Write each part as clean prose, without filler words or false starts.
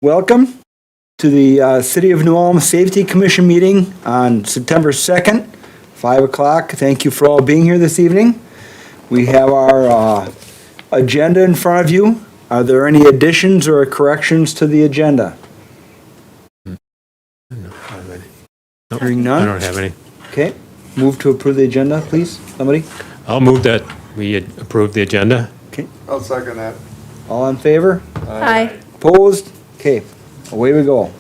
Welcome to the City of New Ulm Safety Commission meeting on September 2nd, 5 o'clock. Thank you for all being here this evening. We have our agenda in front of you. Are there any additions or corrections to the agenda? Hearing none? I don't have any. Okay, move to approve the agenda, please, somebody? I'll move that we approve the agenda. Okay, I'll second that. all in favor? Aye. Opposed? Okay, away we go.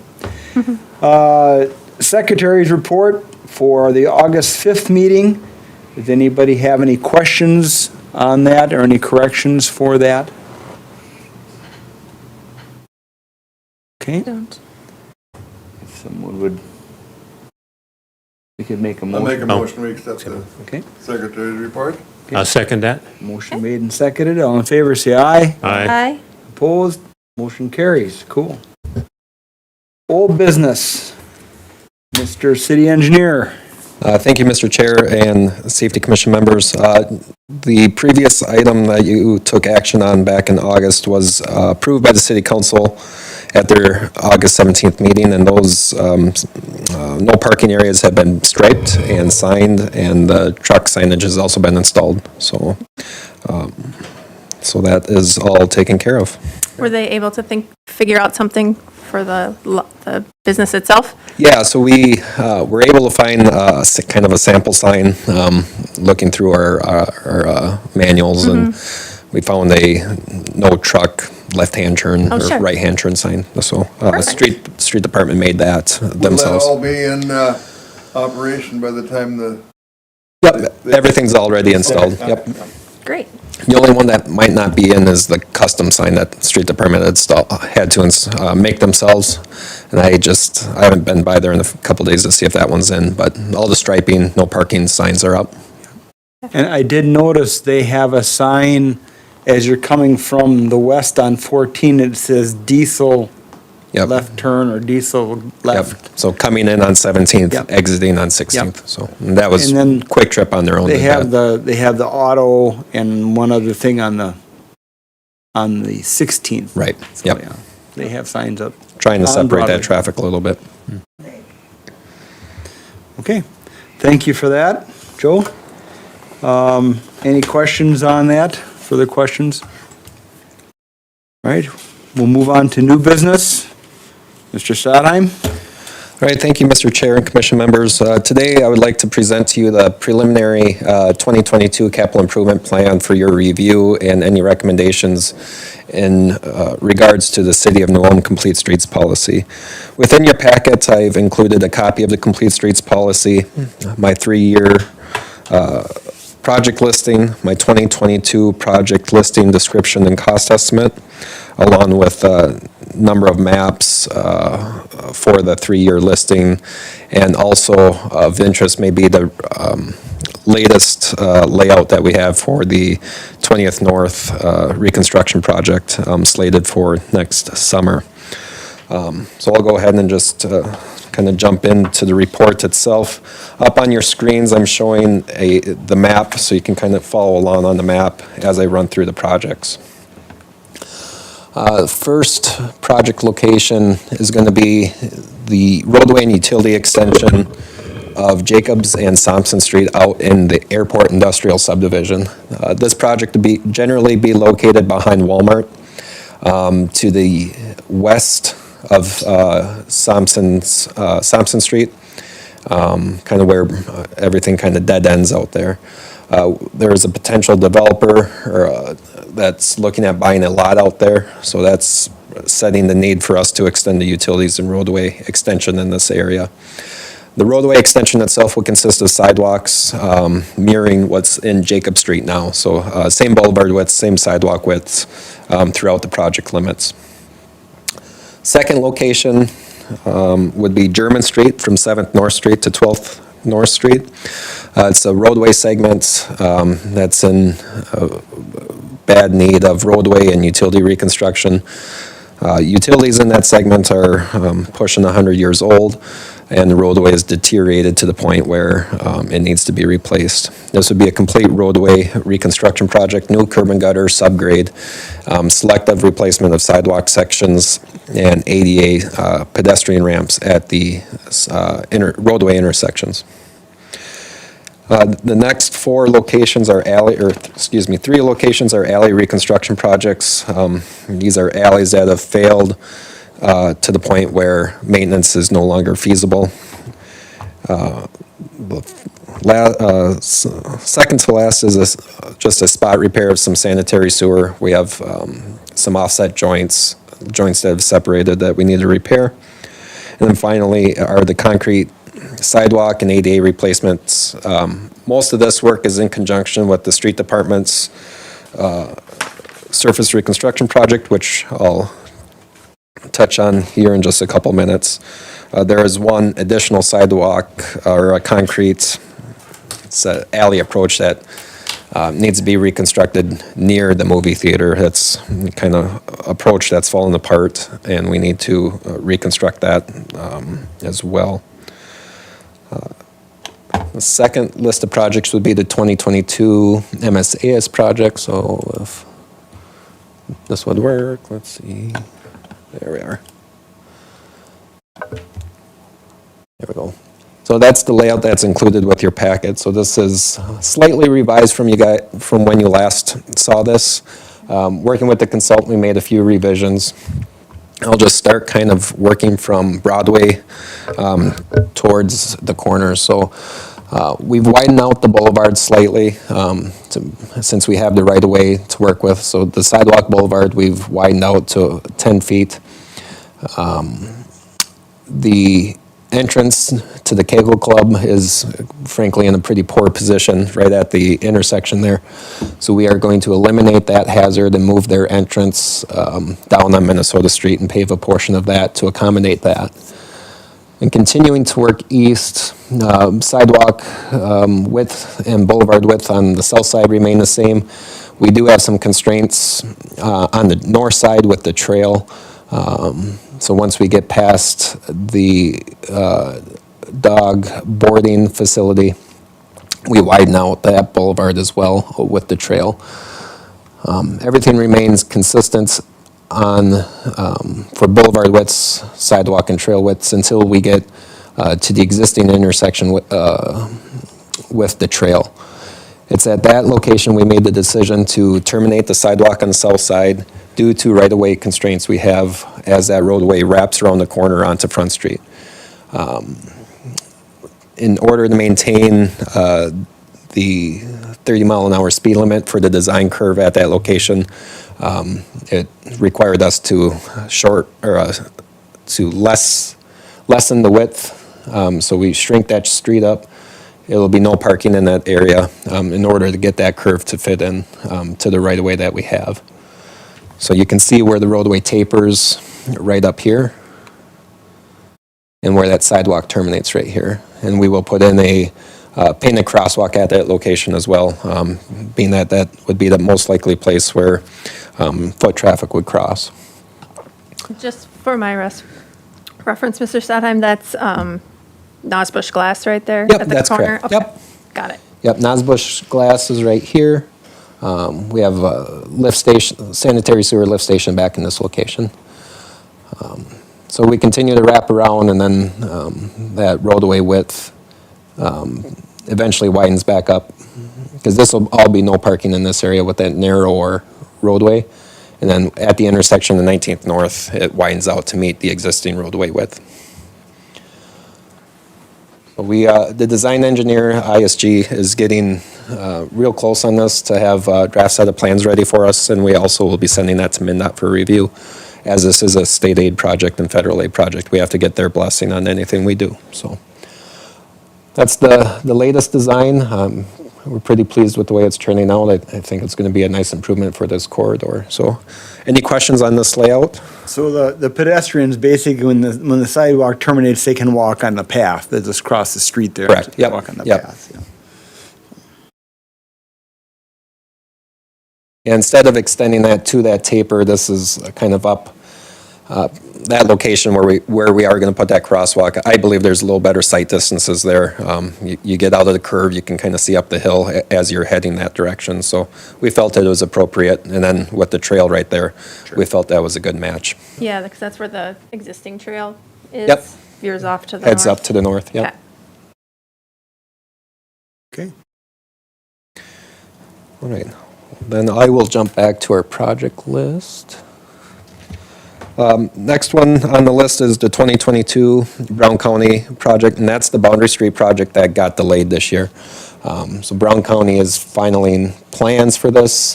Secretary's report for the August 5th meeting. Does anybody have any questions on that or any corrections for that? Okay, Don't. if someone would, we could make a I'll make a motion. motion, we accept the Okay, secretary's report. I'll second that. motion made and seconded. All in favor, say aye. Aye. Opposed? Motion carries. Cool. Old business. Mr. City Engineer. Thank you, Mr. Chair and Safety Commission members. The previous item that you took action on back in August was approved by the City Council at their August 17th meeting, and those no parking areas have been striped and signed, and the truck signage has also been installed. So that is all taken care of. Were they able to figure out something for the business itself? Yeah, so we were able to find kind of a sample sign, looking through our manuals, and we found a no truck left-hand turn or sure. right-hand turn sign. So Perfect. street department made that themselves. Will that all be in operation by the time the... Yep, everything's already installed. Yep. Great. The only one that might not be in is the custom sign that street department had to make themselves. And I haven't been by there in a couple days to see if that one's in, but all the striping, no parking signs are up. And I did notice they have a sign as you're coming from the west on 14, it says diesel Yep. left turn or diesel left. Yep. So coming in on 17th, Yep. exiting on 16th. So and that was And then quick trip on their own. They have the auto and one other thing on the 16th. Right. So, Yep. yeah, they have signs up. Trying to on separate Broadway. that traffic a little bit. Okay, thank you for that, Joe. Any questions on that? Further questions? All right, we'll move on to new business. Mr. Stadheim? All right, thank you, Mr. Chair and Commission members. Today, I would like to present to you the preliminary 2022 capital improvement plan for your review and any recommendations in regards to the City of New Ulm Complete Streets Policy. Within your packet, I've included a copy of the Complete Streets Policy, my 3-year project listing, my 2022 project listing description and cost estimate, along with a number of maps for the 3-year listing, and also of interest may be the latest layout that we have for the 20th North Reconstruction project slated for next summer. So I'll go ahead and just kind of jump into the report itself. Up on your screens, I'm showing the map, so you can kind of follow along on the map as I run through the projects. First project location is going to be the roadway and utility extension of Jacobs and Thompson Street out in the Airport Industrial Subdivision. This project will generally be located behind Walmart to the west of Thompson Street, kind of where everything kind of dead ends out there. There is a potential developer that's looking at buying a lot out there, so that's setting the need for us to extend the utilities and roadway extension in this area. The roadway extension itself will consist of sidewalks mirroring what's in Jacob Street now, so same boulevard width, same sidewalk widths throughout the project limits. Second location would be German Street from 7th North Street to 12th North Street. It's a roadway segment that's in bad need of roadway and utility reconstruction. Utilities in that segment are pushing 100 years old, and the roadway is deteriorated to the point where it needs to be replaced. This would be a complete roadway reconstruction project, new curb and gutter, subgrade, selective replacement of sidewalk sections, and ADA pedestrian ramps at the roadway intersections. The next three locations are alley reconstruction projects. These are alleys that have failed to the point where maintenance is no longer feasible. Second to last is just a spot repair of some sanitary sewer. We have some offset joints that have separated that we need to repair. And then finally are the concrete sidewalk and ADA replacements. Most of this work is in conjunction with the street department's surface reconstruction project, which I'll touch on here in just a couple minutes. There is one additional sidewalk or a concrete, it's an alley approach that needs to be reconstructed near the movie theater. It's kind of approach that's fallen apart, and we need to reconstruct that as well. The second list of projects would be the 2022 Msas Project. So if this would work, let's see. There we are. There we go. So that's the layout that's included with your packet. So this is slightly revised from when you last saw this. Working with the consultant, we made a few revisions. I'll just start kind of working from Broadway towards the corner. So we've widened out the boulevard slightly since we have the right-of-way to work with. So the sidewalk boulevard, we've widened out to 10 feet. The entrance to the Kegel Club is frankly in a pretty poor position right at the intersection there. So we are going to eliminate that hazard and move their entrance down on Minnesota Street and pave a portion of that to accommodate that. And continuing to work east, sidewalk width and boulevard width on the south side remain the same. We do have some constraints on the north side with the trail. So once we get past the dog boarding facility, we widen out that boulevard as well with the trail. Everything remains consistent on for boulevard widths, sidewalk and trail widths until we get to the existing intersection with the trail. It's at that location we made the decision to terminate the sidewalk on the south side due to right-of-way constraints we have as that roadway wraps around the corner onto Front Street. In order to maintain the 30-mile-an-hour speed limit for the design curve at that location, it required us to lessen the width. So we shrink that street up. It'll be no parking in that area in order to get that curve to fit in to the right-of-way that we have. So you can see where the roadway tapers right up here and where that sidewalk terminates right here. And we will put in a painted crosswalk at that location as well, being that that would be the most likely place where foot traffic would cross. Just for my reference, Mr. Stadheim, that's Nosbush glass right there Yep, at the that's corner? correct. Okay. Yep. Got it. Yep, Nosbush glass is right here. We have a lift station, sanitary sewer lift station back in this location. So we continue to wrap around, and then that roadway width eventually widens back up, because this will all be no parking in this area with that narrower roadway. And then at the intersection of 19th North, it widens out to meet the existing roadway width. The design engineer, ISG, is getting real close on this to have a draft set of plans ready for us, and we also will be sending that to MnDOT for review. As this is a state aid project and federal aid project, we have to get their blessing on anything we do. So that's the latest design. We're pretty pleased with the way it's turning out. I think it's going to be a nice improvement for this corridor. So any questions on this layout? So the pedestrians, basically, when the sidewalk terminates, they can walk on the path. They just cross the street there. Correct. Yep. Walk on the Yep. path. Yeah. And instead of extending that to that taper, this is kind of up That location where we are going to put that crosswalk, I believe there's a little better sight distances there. You get out of the curve, you can kind of see up the hill as you're heading that direction. So we felt that it was appropriate. And then with the trail right there, we felt that was a good match. Yeah, because that's where the existing trail is. Yep. Veers off to the Heads north. up to the north, yep. Okay. Okay. All right, then I will jump back to our project list. Next one on the list is the 2022 Brown County project, and that's the Boundary Street project that got delayed this year. So Brown County is filing plans for this.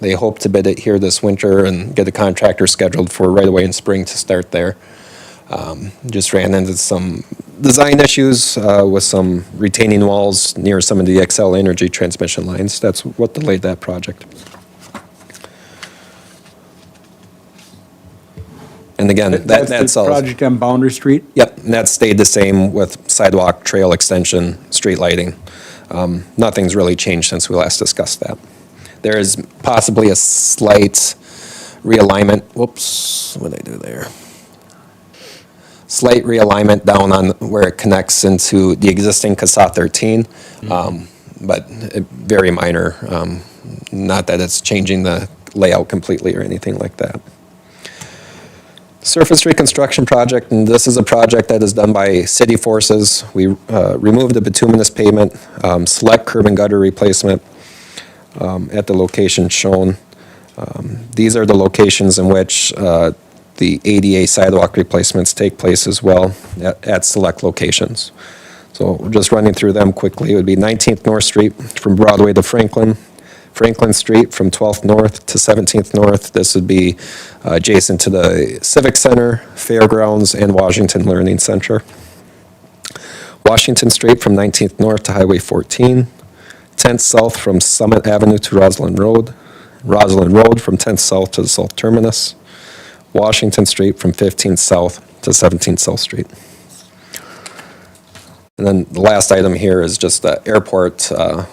They hope to bid it here this winter and get a contractor scheduled for right away in spring to start there. Just ran into some design issues with some retaining walls near some of the Xcel Energy transmission lines. That's what delayed that project. And again, that's the all. project on Boundary Street? Yep, and that stayed the same with sidewalk, trail extension, street lighting. Nothing's really changed since we last discussed that. There is possibly a slight realignment. Whoops, what did I do there? Slight realignment down on where it connects into the existing CASA 13, but very minor. Not that it's changing the layout completely or anything like that. Surface reconstruction project, and this is a project that is done by city forces. We removed the bituminous pavement, select curb and gutter replacement at the location shown. These are the locations in which the ADA sidewalk replacements take place as well at select locations. So we're just running through them quickly. It would be 19th North Street from Broadway to Franklin, Franklin Street from 12th North to 17th North. This would be adjacent to the Civic Center, Fairgrounds, and Washington Learning Center. Washington Street from 19th North to Highway 14, 10th South from Summit Avenue to Roslyn Road, Roslyn Road from 10th South to the South Terminus, Washington Street from 15th South to 17th South Street. And then the last item here is just the airport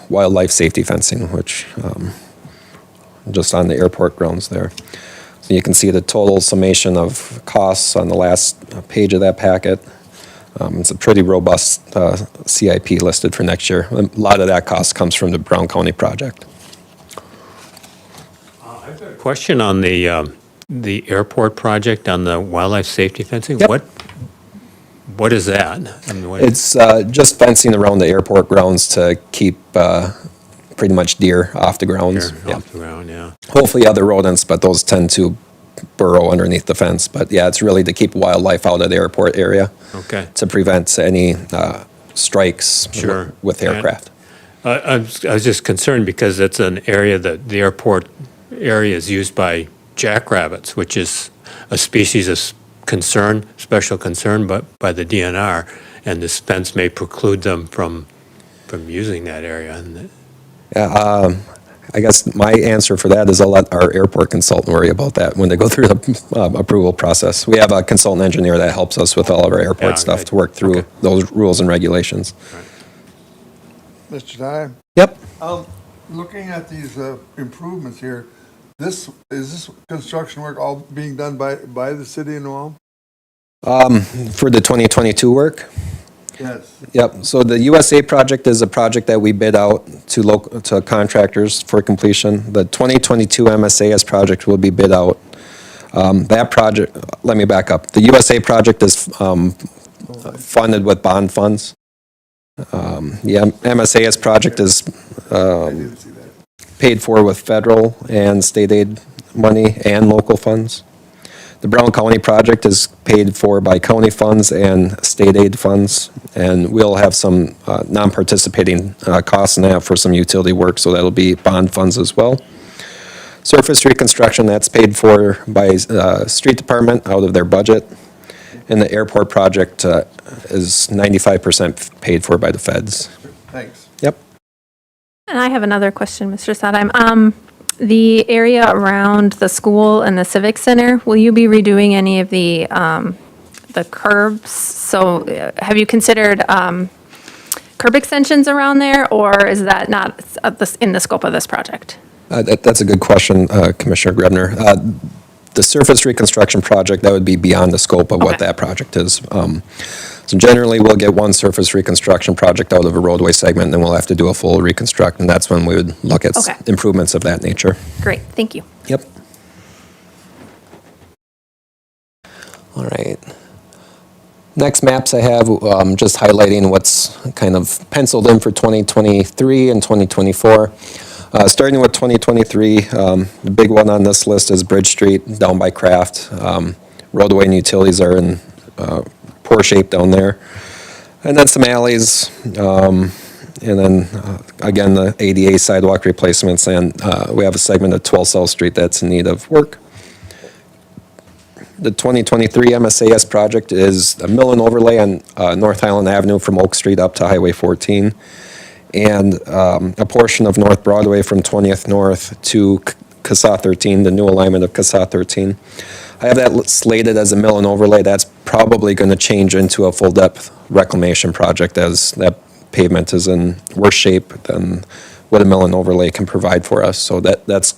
wildlife safety fencing, which just on the airport grounds there. So you can see the total summation of costs on the last page of that packet. It's a pretty robust CIP listed for next year. A lot of that cost comes from the Brown County project. Question on the airport project on the wildlife safety fencing? Yep. What is that? I mean, what- It's just fencing around the airport grounds to keep pretty much deer off the grounds. Here, Yeah. off the ground, yeah. Hopefully other rodents, but those tend to burrow underneath the fence. But yeah, it's really to keep wildlife out of the airport area Okay. to prevent any strikes Sure. with aircraft. I was just concerned because it's an area that the airport area is used by jackrabbits, which is a species of concern, special concern, but by the DNR, and this fence may preclude them from using that area. And Yeah, I guess my answer for that is I'll let our airport consultant worry about that when they go through the approval process. We have a consultant engineer that helps us with all of our airport Yeah, stuff right. to work through Okay. those rules and regulations. Mr. Ty, Yep. looking at these improvements here, is this construction work all being done by the city of New Ulm? For the 2022 work? Yes. Yep, so the USA project is a project that we bid out to contractors for completion. The 2022 MSAS project will be bid out. That project, let me back up. The USA project is funded with bond funds. The MSAS project is I didn't see that. paid for with federal and state aid money and local funds. The Brown County project is paid for by county funds and state aid funds, and we'll have some non-participating costs in that for some utility work, so that'll be bond funds as well. Surface reconstruction, that's paid for by street department out of their budget, and the airport project is 95% paid for by the feds. Thanks. Yep. And I have another question, Mr. Sadheim. The area around the school and the civic center, will you be redoing any of the curbs? So have you considered curb extensions around there, or is that not in the scope of this project? That's a good question, Commissioner Grebner. The surface reconstruction project, that would be beyond the scope of what Okay. that project is. So generally, we'll get one surface reconstruction project out of a roadway segment, and then we'll have to do a full reconstruct, and that's when we would look at Okay. improvements of that nature. Great, thank you. Yep. All right. Next maps I have, just highlighting what's kind of penciled in for 2023 and 2024. Starting with 2023, the big one on this list is Bridge Street down by Craft. Roadway and utilities are in poor shape down there. And then some alleys, and then again, the ADA sidewalk replacements, and we have a segment of 12 South Street that's in need of work. The 2023 MSAS project is a mill and overlay on North Highland Avenue from Oak Street up to Highway 14, and a portion of North Broadway from 20th North to CASA 13, the new alignment of CASA 13. I have that slated as a mill and overlay. That's probably going to change into a full-depth reclamation project, as that pavement is in worse shape than what a mill and overlay can provide for us. So that's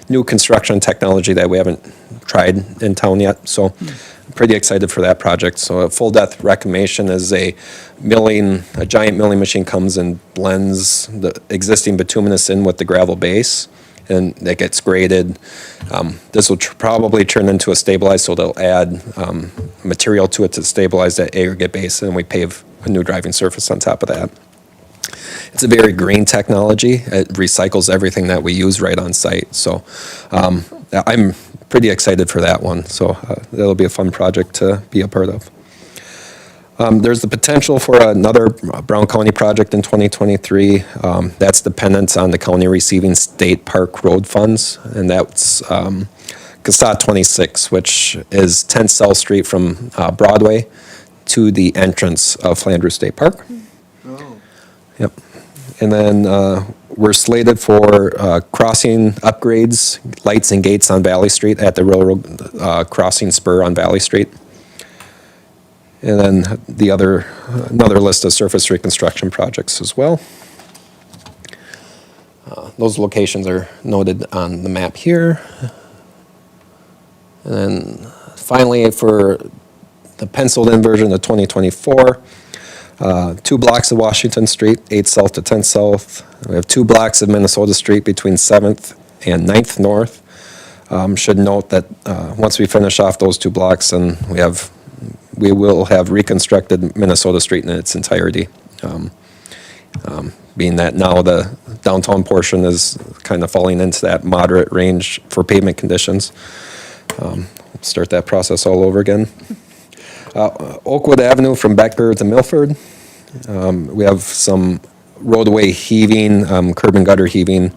new construction technology that we haven't tried in town yet. So I'm pretty excited for that project. So a full-depth reclamation is a giant milling machine comes and blends the existing bituminous in with the gravel base, and that gets graded. This will probably turn into a stabilized, so they'll add material to it to stabilize that aggregate base, and we pave a new driving surface on top of that. It's a very green technology. It recycles everything that we use right on site. So I'm pretty excited for that one. So that'll be a fun project to be a part of. There's the potential for another Brown County project in 2023. That's dependent on the county receiving state park road funds, and that's CASA 26, which is 10 South Street from Broadway to the entrance of Flandreau State Park. Oh, Yep. And then we're slated for crossing upgrades, lights and gates on Valley Street at the railroad crossing spur on Valley Street. And then another list of surface reconstruction projects as well. Those locations are noted on the map here. And then finally, for the penciled-in version of 2024, 2 blocks of Washington Street, 8 South to 10 South. We have 2 blocks of Minnesota Street between 7th and 9th North. Should note that once we finish off those 2 blocks, then we will have reconstructed Minnesota Street in its entirety. Being that now the downtown portion is kind of falling into that moderate range for pavement conditions. Start that process all over again. Oakwood Avenue from Becker to Milford. We have some roadway heaving, curb and gutter heaving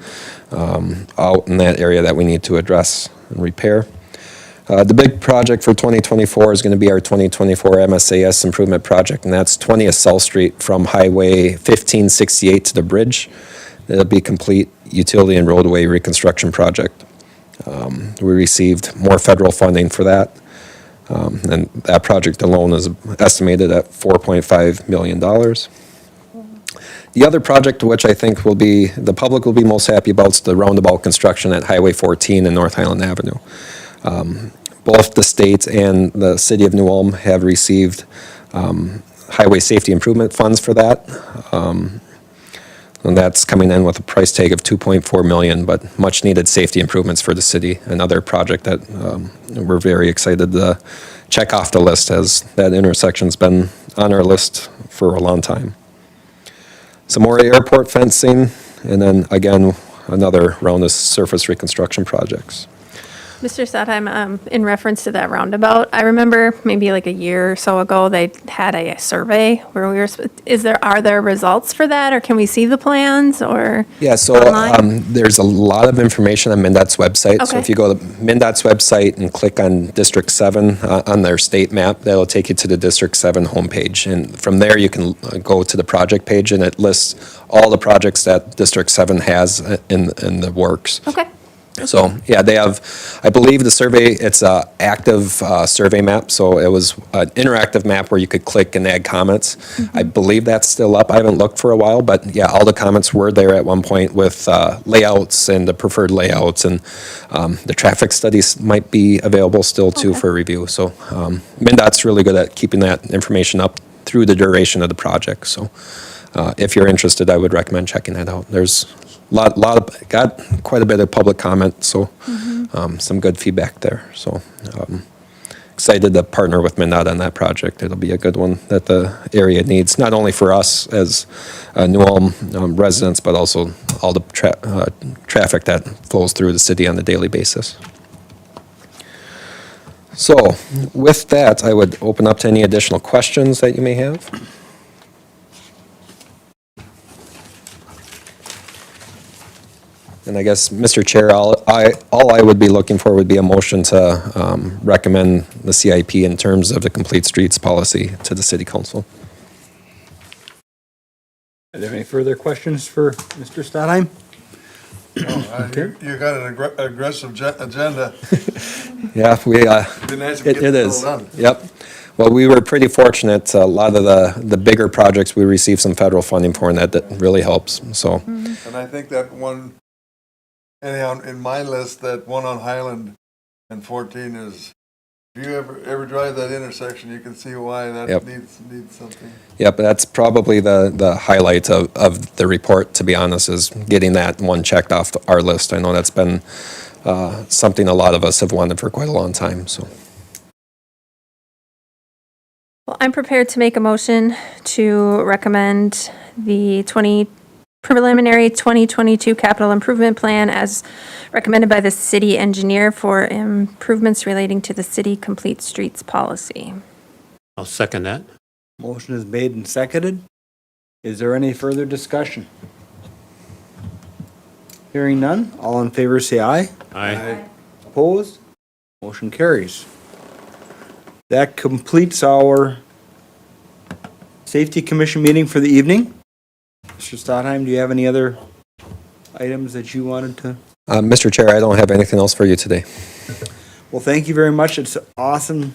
out in that area that we need to address and repair. The big project for 2024 is going to be our 2024 MSAS improvement project, and that's 20th South Street from Highway 1568 to the bridge. It'll be complete utility and roadway reconstruction project. We received more federal funding for that, and that project alone is estimated at $4.5 million. The other project, which I think the public will be most happy about, is the roundabout construction at Highway 14 and North Highland Avenue. Both the state and the city of New Ulm have received highway safety improvement funds for that. And that's coming in with a price tag of $2.4 million, but much needed safety improvements for the city. Another project that we're very excited to check off the list, as that intersection's been on our list for a long time. Some more airport fencing, and then again, another round of surface reconstruction projects. Mr. Satheim, in reference to that roundabout, I remember maybe like a year or so ago, they had a survey where are there results for that, or can we see the plans, or? Yeah, so online? there's a lot of information on MnDOT's website. So Okay. if you go to MnDOT's website and click on District 7 on their state map, that'll take you to the District 7 homepage. And from there, you can go to the project page, and it lists all the projects that District 7 has in the works. Okay, So, yeah, they have, I believe the survey, it's a active survey map, so it was an interactive map where you could click and add comments. I believe that's still up. I haven't looked for a while, but yeah, all the comments were there at one point with layouts and the preferred layouts, and the traffic studies might be available still too for review. So MnDOT's really good at keeping that information up through the duration of the project. So if you're interested, I would recommend checking that out. There's got quite a bit of public comment, so some good feedback there. So excited to partner with MnDOT on that project. It'll be a good one that the area needs, not only for us as New Ulm residents, but also all the traffic that flows through the city on a daily basis. So with that, I would open up to any additional questions that you may have. And I guess, Mr. Chair, all I would be looking for would be a motion to recommend the CIP in terms of the complete streets policy to the city council. Are there any further questions for Mr. Stadheim? You got an aggressive agenda. Yeah, we, Be nice if we it get it all is. done. Yep. Well, we were pretty fortunate. A lot of the bigger projects we received some federal funding for, and that really helps, so. And I think that one, anyhow, in my list, that one on Highland and 14 is, if you ever drive that intersection, you can see why that Yep. needs something. Yep, that's probably the highlight of the report, to be honest, is getting that one checked off our list. I know that's been something a lot of us have wanted for quite a long time, so. Well, I'm prepared to make a motion to recommend the preliminary 2022 capital improvement plan as recommended by the city engineer for improvements relating to the city complete streets policy. I'll second that. Motion is made and seconded. Is there any further discussion? Hearing none, all in favor say aye. Aye. Opposed? Motion carries. That completes our Safety Commission meeting for the evening. Mr. Stadheim, do you have any other items that you wanted to? Mr. Chair, I don't have anything else for you today. Well, thank you very much. It's awesome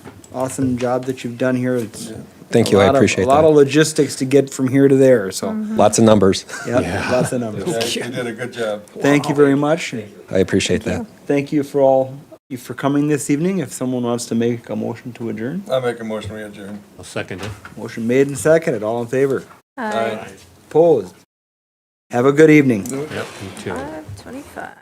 job that you've done here. It's Thank you, I appreciate a lot of that. logistics to get from here to there, so, Lots of numbers. yeah, lots of numbers. Yeah, you did a good job. Thank you very much. I appreciate that. Thank you for coming this evening. If someone wants to make a motion to adjourn, I'll make a motion, we adjourn. I'll second it. motion made and seconded. All in favor? Aye. Opposed? Have a good evening. Yep, me too. 5:25.